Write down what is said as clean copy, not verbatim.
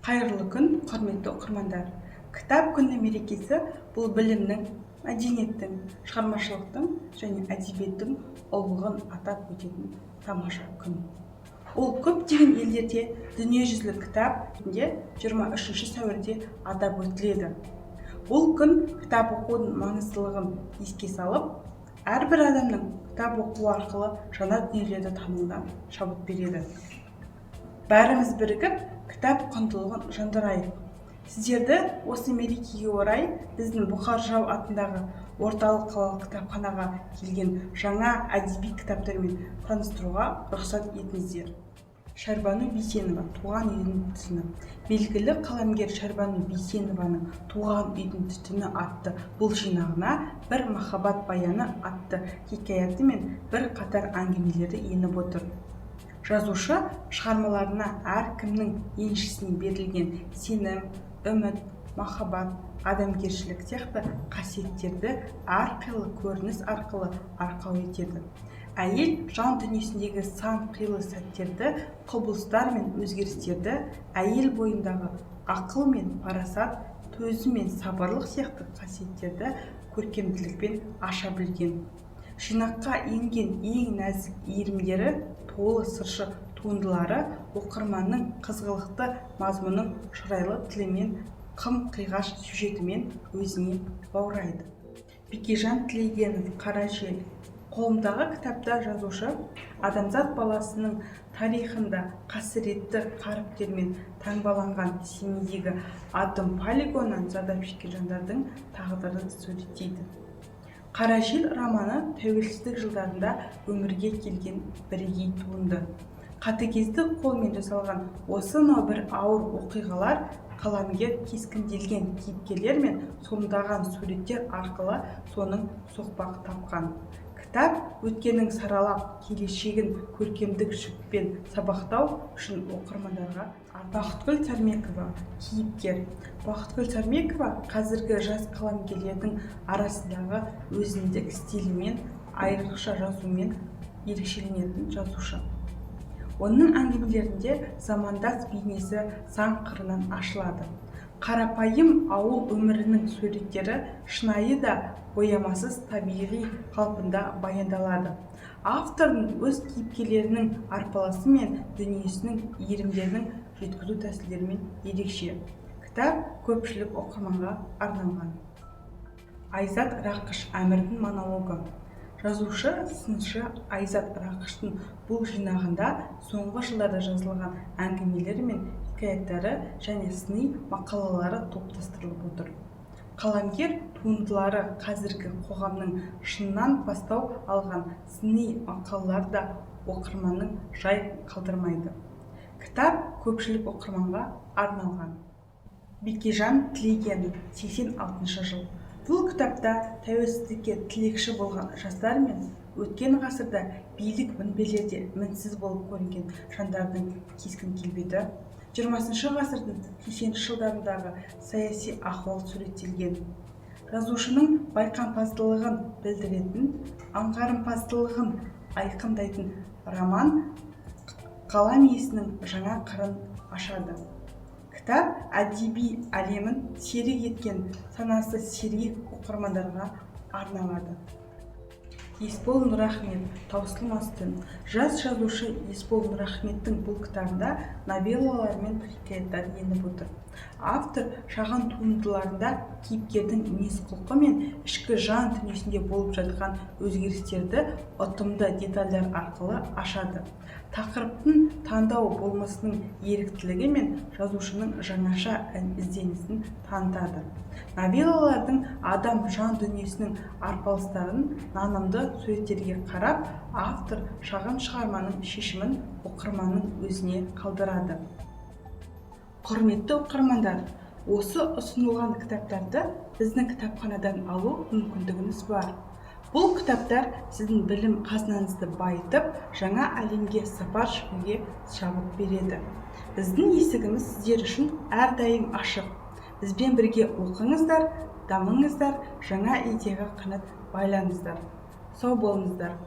Қайырлы күн, құрметті оқырмандар. Кітап күні мерекесі бұл білімнің, мәдениеттің, шығармашылықтың және әдебиеттің ұлылығын атап өтетін тамаша күн. Ол көптеген елдерде дүниежүзілік кітап күнінде 23 сәуірде атап өтіледі. Бұл күн кітап оқудың маңыздылығын еске салып, әрбір адамның кітап оқу арқылы жаңа дүниелерді тануына шабыт береді. Бәріміз бірігіп, кітап құндылығын жандырайық. Сіздерді осы мерекеге орай біздің Бұқар Жырау атындағы орталық қалалық кітапханаға келген жаңа әдеби кітаптармен таныстыруға рұқсат етіңіздер. Шәрбану Бейсенова «Туған үйдің түтіні». Белгілі қаламгер Шәрбану Бейсенованың «Туған үйдің түтіні» атты бұл жинағына «Бір махаббат баяны» атты хикаяты мен бір қатар әңгімелері еніп отыр. Жазушы шығармаларына әркімнің еншісіне берілген сенім, үміт, махаббат, адамгершілік сияқты қасиеттерді әрқилы көрініс арқылы арқау етеді. Әйел жан дүниесіндегі сан қилы сәттерді, құбылыстар мен өзгерістерді, әйел бойындағы ақыл мен парасат, төзім мен сабырлық сияқты қасиеттерді көркемділікпен аша білген. Жинаққа енген ең нәзік иірімдері, толы сыршы туындылары оқырманның қызғылықты мазмұнын шұрайлы тілімен, қым-қиғаш сюжетімен өзіне баурайды. Бекежан Тілегенов «Қара жел». Қолымдағы кітапта жазушы адамзат баласының тарихында қасіретті қаріптермен таңбаланған семейдегі атом полигонынан зардап шеккен жандардың тағдырын суреттейді. «Қара жел» романы тәуелсіздік жылдарында өмірге келген бірегей туынды. Қатыгездік қолмен жасалған осынау бір ауыр оқиғалар қаламгер кескінделген кейіпкерлер мен сомдаған суреттер арқылы соның соқпақ тапқан. Кітап өткенін саралап, келешегін көркемдік жіппен сабақтау үшін оқырмандарға Бақытгүл Сармекова кейіпкер. Бақытгүл Сармекова қазіргі жас қаламгерлердің арасындағы өзіндік стилімен, айрықша жазумен ерекшеленетін жазушы. Оның әңгімелерінде замандас бейнесі сан қырынан ашылады. Қарапайым ауыл өмірінің суреттері шынайы да боямасыз табиғи қалпында баяндалады. Автордың өз кейіпкерлерінің арпалысы мен дүниесінің иірімдерінің жеткізу тәсілдерімен ерекше. Кітап көпшілік оқырманға арналған. Айзат Рақыш Әмірдің монологы. Жазушы сыншы Айзат Рақыштың бұл жинағында соңғы жылдарда жазылған әңгімелері мен хикаяттары және сыни мақалалары топтастырылып отыр. Қаламгер туындылары қазіргі қоғамның шыннан бастау алған сыни мақалалар да оқырманның жай қалдырмайды. Кітап көпшілік оқырманға арналған. Бекежан Тілегенов 86 жыл. Бұл кітапта тәуелсіздікке тілекші болған жастар мен өткен ғасырда билік мінберлерде мінсіз болып көрінген жандардың кескін-келбеті, 20 ғасырдың 80 жылдарындағы саяси ахуал суреттелген. Жазушының байқампаздылығын білдіретін, аңғарымпаздылығын айқындайтын роман қалам иесінің жаңа қырын ашады. Кітап әдеби әлемін серік еткен санасы сергек оқырмандарға арналады. Есбол Нұрахмет «Таусылмас түн». Жас жазушы Есбол Нұрахметтің бұл кітабында новеллалар мен хикаяттар еніп отыр. Автор шағын туындыларында кейіпкердің мінез-құлқы мен ішкі жан дүниесінде болып жатқан өзгерістерді ұтымды детальдар арқылы ашады. Тақырыптың таңдау болмысының еріктілігі мен жазушының жаңаша ізденісін танытады. Новеллалардың адам жан дүниесінің арпалыстарын нанымды суреттерге қарап, автор шағын шығарманың шешімін оқырманның өзіне қалдырады. Құрметті оқырмандар, осы ұсынылған кітаптарды біздің кітапханадан алу мүмкіндігіңіз бар. Бұл кітаптар сіздің білім қазынаңызды байытып, жаңа әлемге сапар шегуге шабыт береді. Біздің есігіміз сіздер үшін әрдайым ашық. Бізбен бірге оқыңыздар, дамыңыздар, жаңа идеяға қанат байлаңыздар. Сау болыңыздар.